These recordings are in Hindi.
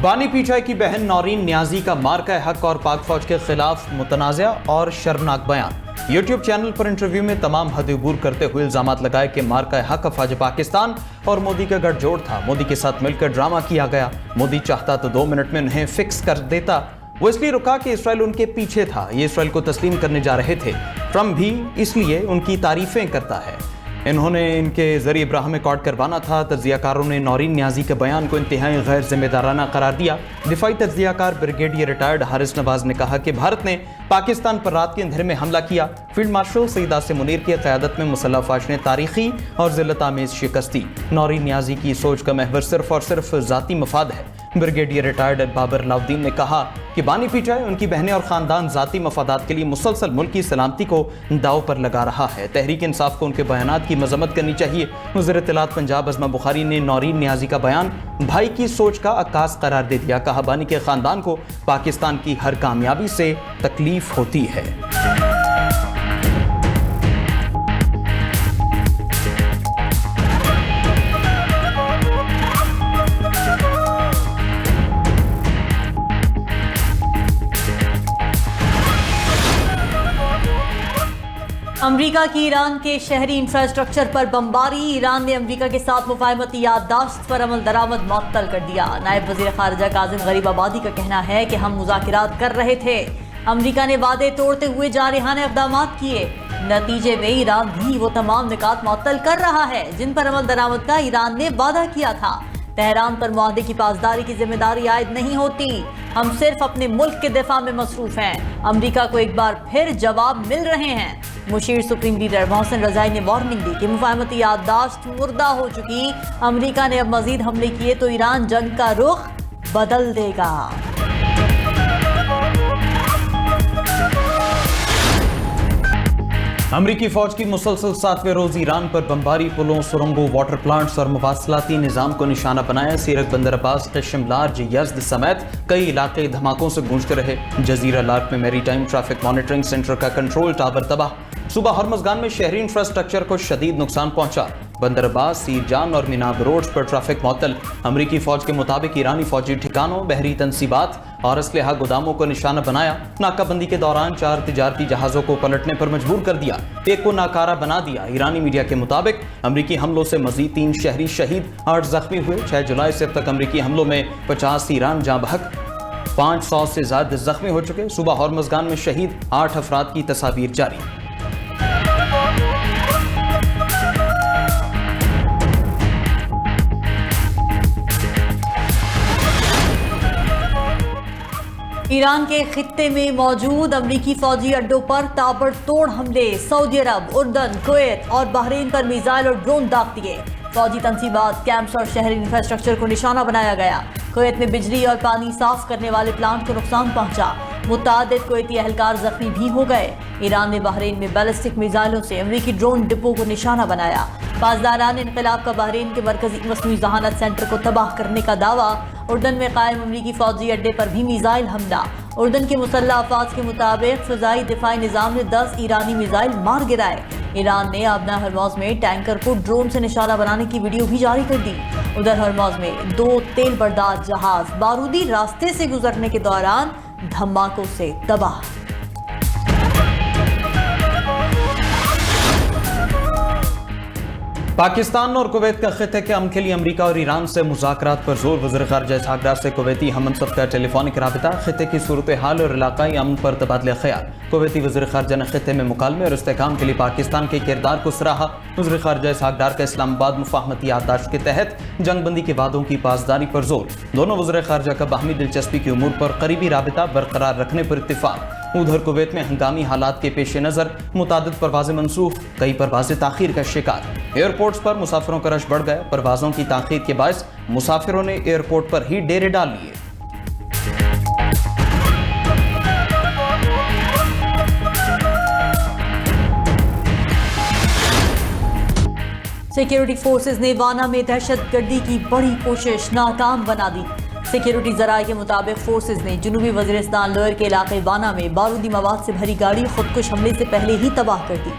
बानी पीठाई की बहन नौरीन नियाजी का मार्का हक और पाक फौज के खिलाफ मुतनाज़ा और शर्मनाक बयान। यूट्यूब चैनल पर इंटरव्यू में तमाम हद अबूर करते हुए इल्जामात लगाए कि मार्का हक अफवाज पाकिस्तान और मोदी का गठजोड़ था। मोदी के साथ मिलकर ड्रामा किया गया। मोदी चाहता तो 2 मिनट में उन्हें फिक्स कर देता। वो इसलिए रुका कि इसराइल उनके पीछे था। ये इसराइल को तस्लीम करने जा रहे थे। ट्रंप भी इसलिए उनकी तारीफें करता है। इन्होंने इनके जरिए इब्राहिम अकॉर्ड करवाना था। तज्जियाकारों ने नौरीन नियाजी के बयान को इंतहाई गैर जिम्मेदाराना करार दिया। दिफाई तज्जियाकार ब्रिगेडियर रिटायर्ड हारिस नवाज ने कहा कि भारत ने पाकिस्तान पर रात के अंधेरे में हमला किया। फील्ड मार्शल सईद आसिम मुनीर की क़यादत में मुसल्लह अफवाज ने तारीखी और ज़िल्लत आमेज़ शिकस्त दी। नौरीन नियाजी की सोच का महवर सिर्फ और सिर्फ ज़ाती मफाद है। ब्रिगेडियर रिटायर्ड बाबर अलाउद्दीन ने कहा कि बानी पीठाई उनकी बहनें और ख़ानदान ज़ाती मफादात के लिए मुसलसल मुल्क की सलामती को दाव पर लगा रहा है। तहरीक इंसाफ को उनके बयानात की मजम्मत करनी चाहिए। वज़ीर इत्तलात पंजाब अज़मा बुखारी ने नौरीन नियाजी का बयान भाई की सोच का अक्कास करार दे दिया। कहा बानी के ख़ानदान को पाकिस्तान की हर कामयाबी से तकलीफ होती है। अमरीका की ईरान के शहरी इंफ्रास्ट्रक्चर पर बमबारी। ईरान ने अमरीका के साथ मुफाहमती याददाश्त पर अमल दरामद मुअत्तल कर दिया। नायब वज़ीर ख़ारिजा काज़िम गरीबाबादी का कहना है कि हम मुज़ाकिरात कर रहे थे। अमरीका ने वादे तोड़ते हुए जारहाना इक़दाम किए। नतीजे में ईरान भी वो तमाम निकात मुअत्तल कर रहा है जिन पर अमल दरामद का ईरान ने वादा किया था। तेहरान पर मुआहदे की पासदारी की जिम्मेदारी आयद नहीं होती। हम सिर्फ अपने मुल्क के दिफा में मसरूफ हैं। अमरीका को एक बार फिर जवाब मिल रहे हैं। मुशीर सुप्रीम लीडर मोहसिन रज़ाई ने वार्निंग दी कि मुफाहमती याददाश्त मुर्दा हो चुकी। अमरीका ने अब मजीद हमले किए तो ईरान जंग का रुख बदल देगा। अमरीकी फौज की मुसलसल 7वें रोज ईरान पर बमबारी, पुलों, सुरंगों, वाटर प्लांट्स और मवासलाती निज़ाम को निशाना बनाया। सीरक, बंदर अब्बास, क़िश्म लार्ज, यज़्द समेत कई इलाके धमाकों से गूंजते रहे। जजीरा लार्क में maritime traffic monitoring centre का कंट्रोल टावर तबाह। सुबह हॉर्मज़गान में शहरी इंफ्रास्ट्रक्चर को शदीद नुकसान पहुंचा। बंदर अब्बास, सीरजान और मिनाब रोड्स पर ट्रैफिक मुअत्तल। अमरीकी फौज के मुताबिक ईरानी फौजी ठिकानों, बहरी तनसीबात और असलहा गोदामों को निशाना बनाया। नाकाबंदी के दौरान 4 तिजारती जहाज़ों को पलटने पर मजबूर कर दिया। एक को नाकारा बना दिया। ईरानी मीडिया के मुताबिक अमरीकी हमलों से मजीद 3 शहरी शहीद, 8 जख्मी हुए। 6 जुलाई से अब तक अमरीकी हमलों में 50 ईरान जाँ बहक, 500 से ज्यादा जख्मी हो चुके। सुबह हॉर्मज़गान में शहीद 8 अफराद की तस्वीर जारी। ईरान के खित्ते में मौजूद अमरीकी फौजी अड्डों पर ताबड़तोड़ हमले। सऊदी अरब, उर्दन, कुवैत और बहरीन पर मिसाइल और ड्रोन दाग दिए। फौजी तनसीबात, कैंप्स और शहरी इंफ्रास्ट्रक्चर को निशाना बनाया गया। कुवैत में बिजली और पानी साफ करने वाले प्लांट को नुकसान पहुंचा। मुतादिद कुवैती एहलकार जख्मी भी हो गए। ईरान ने बहरीन में बैलिस्टिक मिसाइलों से अमरीकी ड्रोन डिपो को निशाना बनाया। पासदारान इनकलाब का बहरीन के मरकजी मसनूई जहानत सेंटर को तबाह करने का दावा। उर्दन में कायम अमरीकी फौजी अड्डे पर भी मिसाइल हमला। उर्दन के मुसल्लह अफवाज के मुताबिक फ़िज़ाई दिफाई निज़ाम ने 10 ईरानी मिसाइल मार गिराए। ईरान ने आबना हरमौज में टैंकर को ड्रोन से निशाना बनाने की वीडियो भी जारी कर दी। उधर हरमौज में 2 तेल बर्दार जहाज बारूदी रास्ते से गुजरने के दौरान धमाकों से तबाह। पाकिस्तान और कुवैत का खित्ते के अमन के लिए अमरीका और ईरान से मुज़ाकरात पर जोर। वज़ीर ख़ारिजा इसहाक़ डार से कुवैती हममनसब का टेलीफोनिक राबिता। खित्ते की सूरत हाल और इलाकाई अमन पर तबादला ख्याल। कुवैती वज़ीर ख़ारिजा ने खित्ते में मुकालमे और इस्तेहकाम के लिए पाकिस्तान के किरदार को सराहा। वज़ीर ख़ारिजा इसहाक़ डार का इस्लामाबाद मुफाहमती याददाश्त के तहत जंगबंदी के वादों की पासदारी पर जोर। दोनों वज़ीर ख़ारिजा का बाहमी दिलचस्पी की उमूर पर करीबी राबिता बरकरार रखने पर इत्तिफ़ाक़। उधर कुवैत में हंगामी हालात के पेश नज़र मुतादिद परवाज़ें मनसूख, कई परवाज़ें ताख़ीर का शिकार। एयरपोर्ट्स पर मुसाफिरों का रश बढ़ गया। परवाज़ों की ताख़ीर के बायस मुसाफिरों ने एयरपोर्ट पर ही डेरे डाल लिए। सिक्योरिटी फोर्सेज ने वाना में दहशतगर्दी की बड़ी कोशिश नाकाम बना दी। सिक्योरिटी जराये के मुताबिक फोर्सेज ने जनूबी वज़ीरिस्तान लोअर के इलाके वाना में बारूदी मवाद से भरी गाड़ी खुदकुश हमले से पहले ही तबाह कर दी।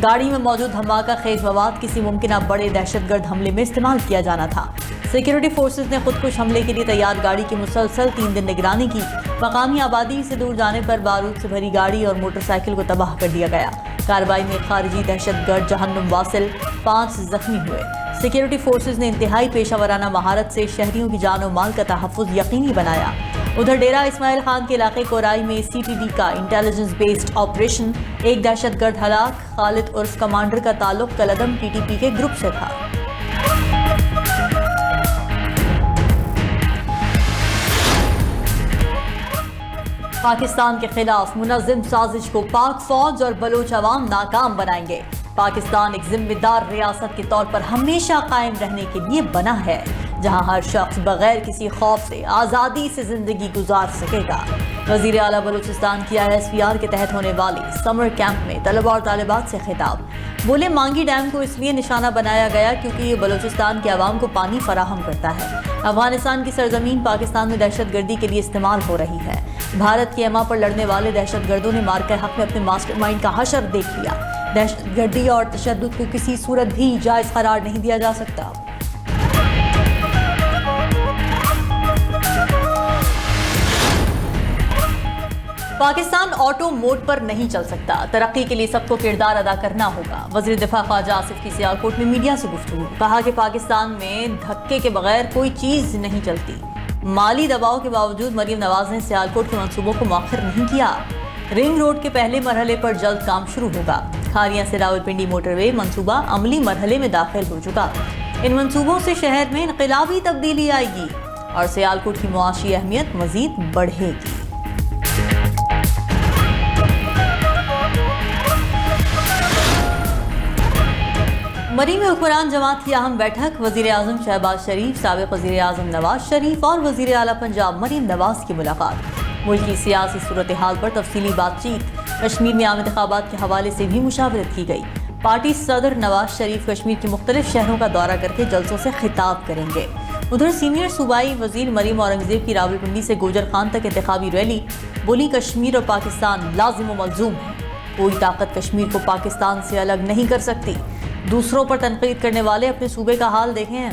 गाड़ी में मौजूद धमाका खेज मवाद किसी मुमकिन बड़े दहशतगर्द हमले में इस्तेमाल किया जाना था। सिक्योरिटी फोर्सेज ने खुदकुश हमले के लिए तैयार गाड़ी की मुसलसल 3 दिन निगरानी की। मकामी आबादी से दूर जाने पर बारूद से भरी गाड़ी और मोटरसाइकिल को तबाह कर दिया गया। कार्रवाई में खारिजी दहशतगर्द जहन्नुम वासिल 5 जख्मी हुए। सिक्योरिटी फोर्सेज ने इंतहाई पेशा वराना महारत से शहरियों की जान और माल का तहफ़्फ़ुज़ यकीनी बनाया। उधर डेरा इस्माइल खान के इलाके कोराई में CTD का इंटेलिजेंस बेस्ड ऑपरेशन, एक दहशतगर्द हलाक। खालिद उर्फ कमांडर का ताल्लुक कलदम TTP के ग्रुप से था। पाकिस्तान के खिलाफ मुनज़्ज़म साजिश को पाक फौज और बलोच अवाम नाकाम बनाएंगे। पाकिस्तान एक जिम्मेदार रियासत के तौर पर हमेशा कायम रहने के लिए बना है, जहां हर शख्स बगैर किसी खौफ से आज़ादी से जिंदगी गुजार सकेगा। वज़ीर आला बलूचिस्तान की ISPR के तहत होने वाले समर कैंप में तलबा और तालिबात से खिताब। बोले, मांगी डैम को इसलिए निशाना बनाया गया क्योंकि ये बलूचिस्तान के अवाम को पानी फराहम करता है। अफगानिस्तान की सरजमीन पाकिस्तान में दहशतगर्दी के लिए इस्तेमाल हो रही है। भारत की एमा पर लड़ने वाले दहशतगर्दों ने मार्के हक में अपने मास्टरमाइंड का हशर देख लिया। दहशतगर्दी और तशद्दुद को किसी सूरत भी जायज़ करार नहीं दिया जा सकता। पाकिस्तान ऑटो मोड पर नहीं चल सकता। तरक्की के लिए सबको किरदार अदा करना होगा। वज़ीर दिफा ख्वाजा आसिफ की सियालकोट में मीडिया से गुफ्तगू। कहा कि पाकिस्तान में धक्के के बगैर कोई चीज़ नहीं चलती। माली दबाव के बावजूद मरीम नवाज ने सियालकोट के मंसूबों को मुअख्खर नहीं किया। रिंग रोड के पहले मरहले पर जल्द काम शुरू होगा। खारियां से रावलपिंडी मोटरवे मंसूबा अमली मरहले में दाखिल हो चुका। इन मंसूबों से शहर में इनकलाबी तब्दीली आएगी और सियालकोट की मुआशी अहमियत मजीद बढ़ेगी। मरी में हुक्मरान जमात की अहम बैठक। वज़ीर आज़म शहबाज शरीफ, साबिक़ वज़ीर आज़म नवाज शरीफ और वज़ीर आला पंजाब मरीम नवाज की मुलाकात। मुल्क की सियासी सूरत हाल पर तफसीली बातचीत। कश्मीर में आम इंतखाबात के हवाले से भी मुशावरत की गई। पार्टी सदर नवाज शरीफ कश्मीर के मुख्तलिफ शहरों का दौरा करके जलसों से खिताब करेंगे। उधर सीनियर सूबाई वज़ीर मरीम औरंगज़ेब की रावलपिंडी से गोजर खान तक इंतखाबी रैली। बोली, कश्मीर और पाकिस्तान लाजिम व मलजूम है। कोई ताकत कश्मीर को पाकिस्तान से अलग नहीं कर सकती। दूसरों पर तनकीद करने वाले अपने सूबे का हाल देखें।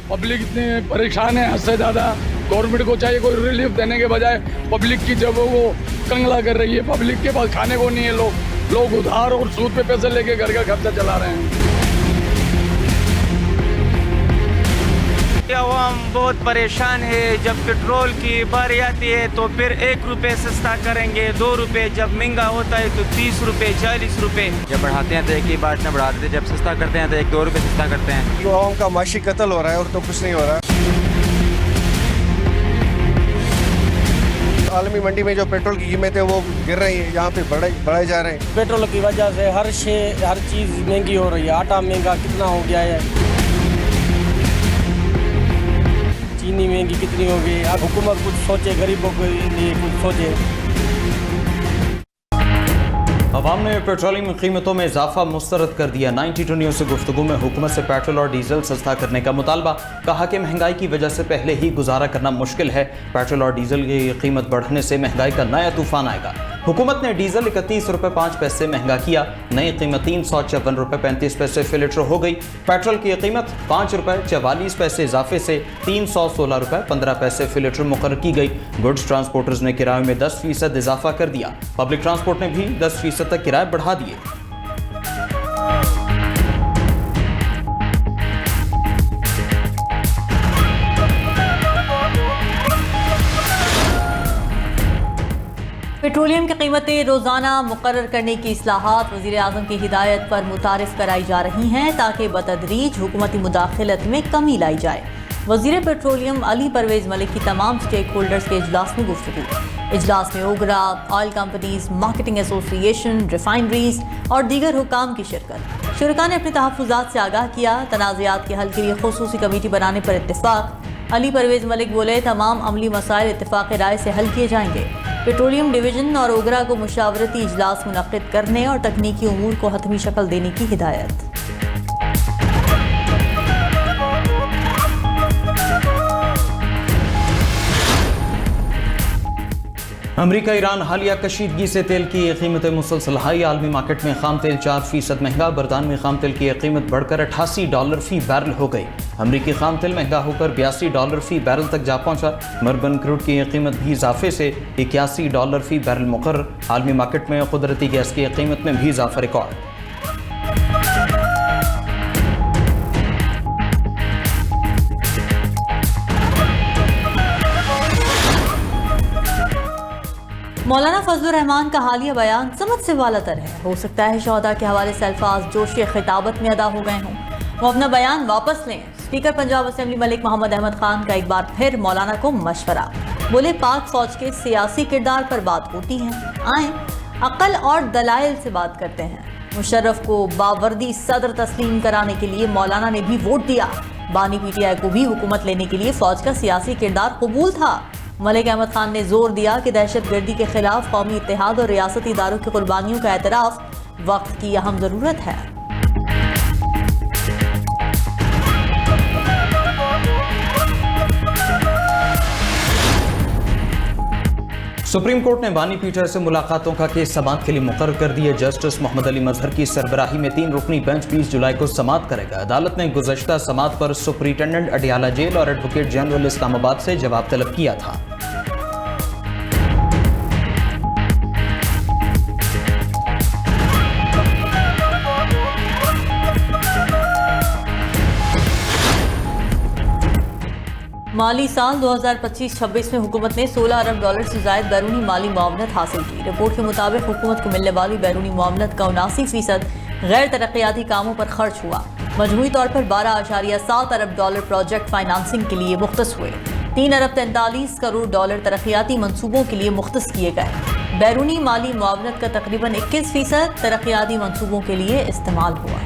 पब्लिक इतने परेशान है, हद से ज़्यादा। गवर्नमेंट को चाहिए कोई रिलीफ देने के बजाय पब्लिक की जब वो कंगला कर रही है। पब्लिक के पास खाने को नहीं है। लोग उधार और सूद पे पैसे लेके घर का खर्चा चला रहे हैं। आवाम बहुत परेशान है। जब पेट्रोल की बारी आती है तो फिर 1 रुपये सस्ता करेंगे, 2 रुपये। जब महंगा होता है तो 30 रुपये, 40 रुपये। जब बढ़ाते हैं तो एक ही बार न बढ़ाते, जब सस्ता करते हैं तो 1-2 रुपये सस्ता करते हैं। आवाम का माशी कत्ल हो रहा है और तो कुछ नहीं हो रहा। आलमी मंडी में जो पेट्रोल की कीमत है वो गिर रही है, यहाँ पे बढ़ाए जा रहे हैं। पेट्रोल की वजह से हर चीज़ महंगी हो रही है। आटा महंगा कितना हो गया है, चीनी महंगी कितनी हो गई। अब हुकूमत कुछ सोचे, गरीबों के लिए कुछ सोचे। अवाम ने पेट्रोलियम कीमतों में इजाफा मुस्तरद कर दिया। 92 न्यूज़ से गुफ्तगू में हुकूमत से पेट्रोल और डीजल सस्ता करने का मुतालबा। कहा कि महंगाई की वजह से पहले ही गुजारा करना मुश्किल है। पेट्रोल और डीजल की कीमत बढ़ने से महंगाई का नया तूफान आएगा। हुकूमत ने डीजल 31 रुपये 5 पैसे महंगा किया। नई कीमत 354 रुपये 35 पैसे फी लीटर हो गई। पेट्रोल की कीमत 5 रुपये 44 पैसे इजाफे से 316 रुपये 15 पैसे फी लीटर मुकर्रर की गई। गुड्स ट्रांसपोर्टर्स ने किराए में 10% इजाफा कर दिया। पब्लिक ट्रांसपोर्ट ने भी 10% तक किराए बढ़ा दिए। पेट्रोलियम की कीमतें रोज़ाना मुकर्रर करने की इस्लाहात वज़ीर आज़म की हिदायत पर मुतारिफ कराई जा रही हैं ताकि बतदरीज हुकूमती मुदाखलत में कमी लाई जाए। वज़ीर पेट्रोलियम अली परवेज़ मलिक की तमाम स्टेक होल्डर्स के इजलास में गुफ्तगू। इजलास में OGRA, oil companies, marketing association, refineries और दीगर हुकाम की शिरकत। शुरका ने अपने तहफ़्फ़ुज़ात से आगाह किया। तनाज़ात के हल के लिए खुसूसी कमेटी बनाने पर इत्तिफ़ाक़। अली परवेज़ मलिक बोले, तमाम अमली मसाइल इत्तिफ़ाक़ राय से हल किए जाएंगे। पेट्रोलियम डिवीज़न और ओगरा को मुशावरती इजलास मुनक़्क़िद करने और तकनीकी उमूर को हतमी शक्ल देने की हिदायत। अमेरिका ईरान हालिया कशीदगी से तेल की कीमतें मुसलसल हाई। आलमी मार्केट में खाम तेल 4% महंगा। बरतानवी खाम तेल की कीमत बढ़कर $88 फी बैरल हो गई। अमेरिकी खाम तेल महंगा होकर $82 फी बैरल तक जा पहुंचा। मरबन क्रूड की कीमत भी इजाफे से $81 फी बैरल मुकर्रर। आलमी मार्केट में कुदरती गैस की कीमत में भी इजाफा रिकॉर्ड। मौलाना फजलुर रहमान का हालिया बयान समझ से वालातर है। हो सकता है शोहदा के हवाले से अल्फाज जोश खिताबत में अदा हो गए हों। वो अपना बयान वापस लें। स्पीकर पंजाब असेंबली मलिक मोहम्मद अहमद खान का एक बार फिर मौलाना को मशवरा। बोले पाक फौज के सियासी किरदार पर बात होती है, आए अकल और दलाइल से बात करते हैं। मुशर्रफ को बावर्दी सदर तस्लीम कराने के लिए मौलाना ने भी वोट दिया। बानी PTI को भी हुकूमत लेने के लिए फौज का सियासी किरदार कबूल था। मलिक अहमद खान ने जोर दिया कि दहशत गर्दी के खिलाफ कौमी इत्तेहाद और रियासती इदारों की कुर्बानियों का एतराफ़ वक्त की अहम ज़रूरत है। सुप्रीम कोर्ट ने बानी पीटर से मुलाकातों का केस समाअत के लिए मुकर्रर कर दिया। जस्टिस मोहम्मद अली मजहर की सरबराही में 3 रुकनी बेंच 20 जुलाई को समाअत करेगा। अदालत ने गुज़श्ता समाअत पर सुपरिटेंडेंट अडियाला जेल और एडवोकेट जनरल इस्लामाबाद से जवाब तलब किया था। माली साल 2025-26 में हुकूमत ने $16 अरब से ज़ायद बैरूनी माली मुआवनत हासिल की। रिपोर्ट के मुताबिक हुकूमत को मिलने वाली बैरूनी मुआवनत का 79% गैर तरक्याती कामों पर खर्च हुआ। मजमूई तौर पर $12.7 अरब प्रोजेक्ट फाइनेंसिंग के लिए मुख्तस हुए। $3 अरब 43 करोड़ तरक्याती मनसूबों के लिए मुख्तस किए गए। बैरूनी माली मुआवनत का तकरीबन 21% तरक्याती मनसूबों के लिए इस्तेमाल हुआ।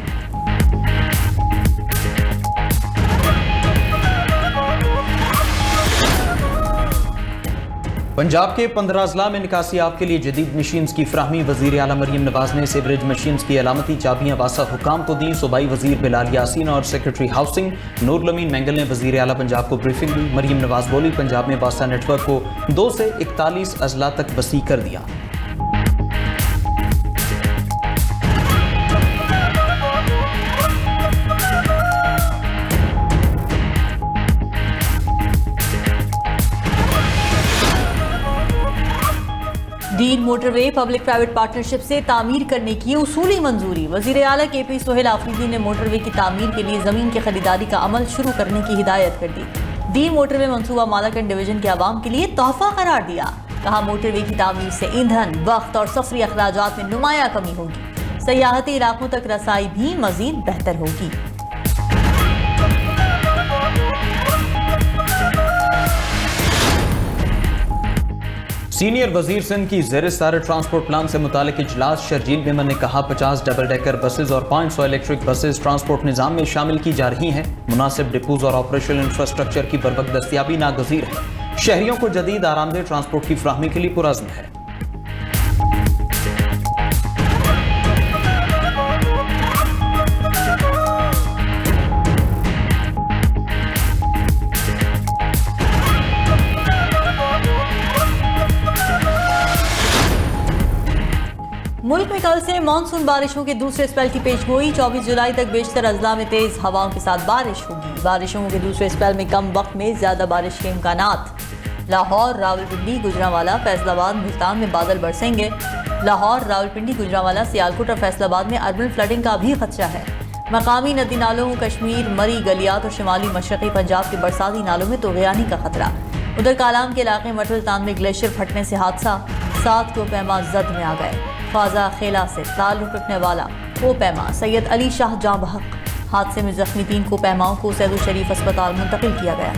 पंजाब के 15 अजला में निकासियाब के लिए जदीद मशीन्स की फराहमी। वज़ीर आला मरीम नवाज ने सीवरेज मशीन्स की अलामती चाबियां वासा हुकाम को दी। सूबाई वज़ीर बिलाल यासीन और सेक्रेटरी हाउसिंग नूर लमीन मैंगल ने वज़ीर आला पंजाब को ब्रीफिंग दी। मरीम नवाज बोली, पंजाब में वासा नेटवर्क को 2 से 41 अजला तक वसी कर दिया। Dean motorway public private partnership से तामीर करने की उसूली मंजूरी। वज़ीर आला KP सोहेल आफरीदी ने मोटरवे की तामीर के लिए ज़मीन की खरीदारी का अमल शुरू करने की हिदायत कर दी। डीन मोटरवे मनसूबा मालाकन डिवीजन के आवाम के लिए तोहफा करार दिया। कहा, मोटरवे की तामीर से ईंधन, वक्त और सफरी अखराजात में नुमाया कमी होगी। सयाहती इलाकों तक रसाई भी मजीद बेहतर होगी। सीनियर वजीर सिंध की ज़ेर सदारत ट्रांसपोर्ट प्लान से मुतालिक इजलास। शर्जील मेमन ने कहा, 50 डबल डेकर बसेज और 500 इलेक्ट्रिक बसेज ट्रांसपोर्ट निज़ाम में शामिल की जा रही हैं। मुनासिब डिपोज और ऑपरेशनल इंफ्रास्ट्रक्चर की बरवक्त दस्तियाबी नागज़ीर है। शहरियों को जदीद आरामदेह ट्रांसपोर्ट की फराहमी के लिए पुरअज़्म है। मुल्क में कल से मानसून बारिशों के दूसरे स्पेल की पेशगोई। 24 जुलाई तक बेशतर अजला में तेज हवाओं के साथ बारिश होगी। बारिशों के दूसरे स्पेल में कम वक्त में ज्यादा बारिश के इम्कानात। लाहौर, रावलपिंडी, गुजरांवाला, फैसलाबाद, मुल्तान में बादल बरसेंगे। लाहौर, रावलपिंडी, गुजरांवाला, सियालकोट और फैसलाबाद में अर्बन फ्लडिंग का भी खदशा है। मकामी नदी नालों, कश्मीर, मरी, गलियात और शिमाली मशरकी पंजाब के बरसाती नालों में तोग़यानी का खतरा। उधर कालाम के इलाके मटल तान में ग्लेशियर फटने से हादसा, 7 कोपैमा जद में आ गए। ख्वाजा खेला से ताल्लुक रखने वाला कोपैमा सैयद अली शाह जाँ बहक। हादसे में जख्मी 3 कोपैमाओं को सैदुल शरीफ अस्पताल मुंतकिल किया गया।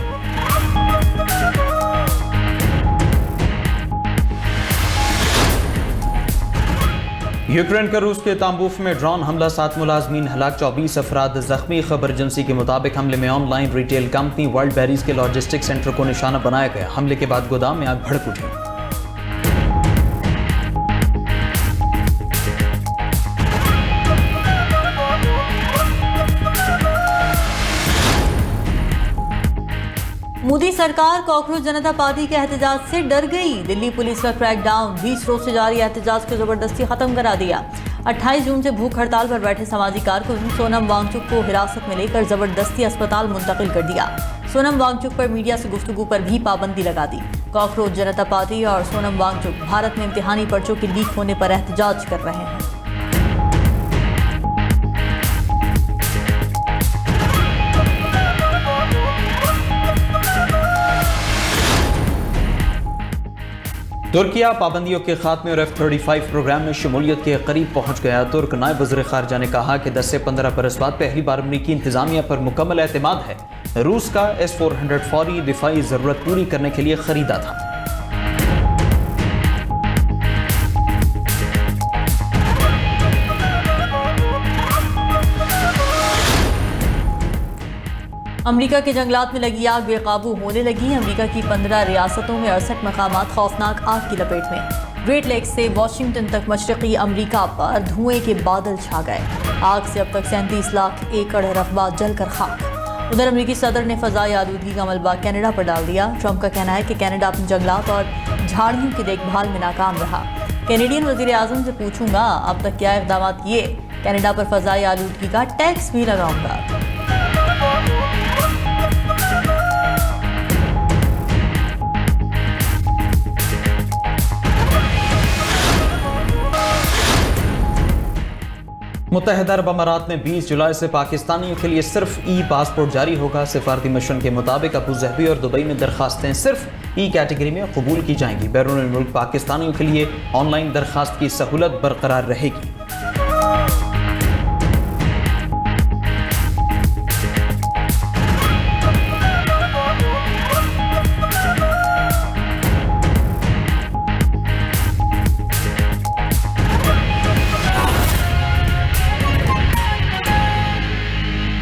यूक्रेन का रूस के तांबूफ में ड्रोन हमला, 7 मुलाजमीन हलाक, 24 अफराद जख्मी। खबर एजेंसी के मुताबिक हमले में online retail company world berries के लॉजिस्टिक सेंटर को निशाना बनाया गया। हमले के बाद गोदाम में आग भड़क उठी। मोदी सरकार कॉकरोच जनता पार्टी के एहतजाज से डर गई। दिल्ली पुलिस का क्रैकडाउन, 20 रोज से जारी एहतजाज को जबरदस्ती खत्म करा दिया। 28 जून से भूख हड़ताल पर बैठे समाजी कारकुन सोनम वांगचुक को हिरासत में लेकर जबरदस्ती अस्पताल मुंतकिल कर दिया। सोनम वांगचुक पर मीडिया से गुफ्तगू पर भी पाबंदी लगा दी। कॉकरोच जनता पार्टी और सोनम वांगचुक भारत में इम्तिहानी पर्चों के लीक होने पर एहतजाज कर रहे हैं। तुर्किया पाबंदियों के खात्मे और F-35 प्रोग्राम में शमूलियत के करीब पहुंच गया। तुर्क नायब वज़ीर ख़ारजा ने कहा कि 10 से 15 बरस बाद पहली बार अमरीकी इंतजामिया पर मुकम्मल एतमाद है। रूस का S-400 फौरी दिफाई ज़रूरत पूरी करने के लिए खरीदा था। अमेरिका के जंगलात में लगी आग बेकाबू होने लगी। अमेरिका की 15 रियासतों में 68 मकामात खौफनाक आग की लपेट में। ग्रेट लेक्स से वॉशिंगटन तक मशरकी अमेरिका पर धुएं के बादल छा गए। आग से अब तक 37 लाख एकड़ रकबा जलकर खाक। उधर अमेरिकी सदर ने फ़ज़ाई आलूदगी का मलबा कनाडा पर डाल दिया। ट्रंप का कहना है कि कनाडा अपने जंगलात और झाड़ियों की देखभाल में नाकाम रहा। कैनेडियन वज़ीर आज़म से पूछूंगा अब तक क्या इक़दाम किए, कनाडा पर फ़ज़ाई आलूदगी का टैक्स भी लगाऊंगा। मुत्तहिदा अरब अमारात में 20 जुलाई से पाकिस्तानियों के लिए सिर्फ ई पासपोर्ट जारी होगा। सिफारती मिशन के मुताबिक अबू ज़हबी और दुबई में दरखास्तें सिर्फ ई कैटेगरी में कबूल की जाएंगी। बैरून मुल्क पाकिस्तानियों के लिए ऑनलाइन दरखास्त की सहूलत बरकरार रहेगी।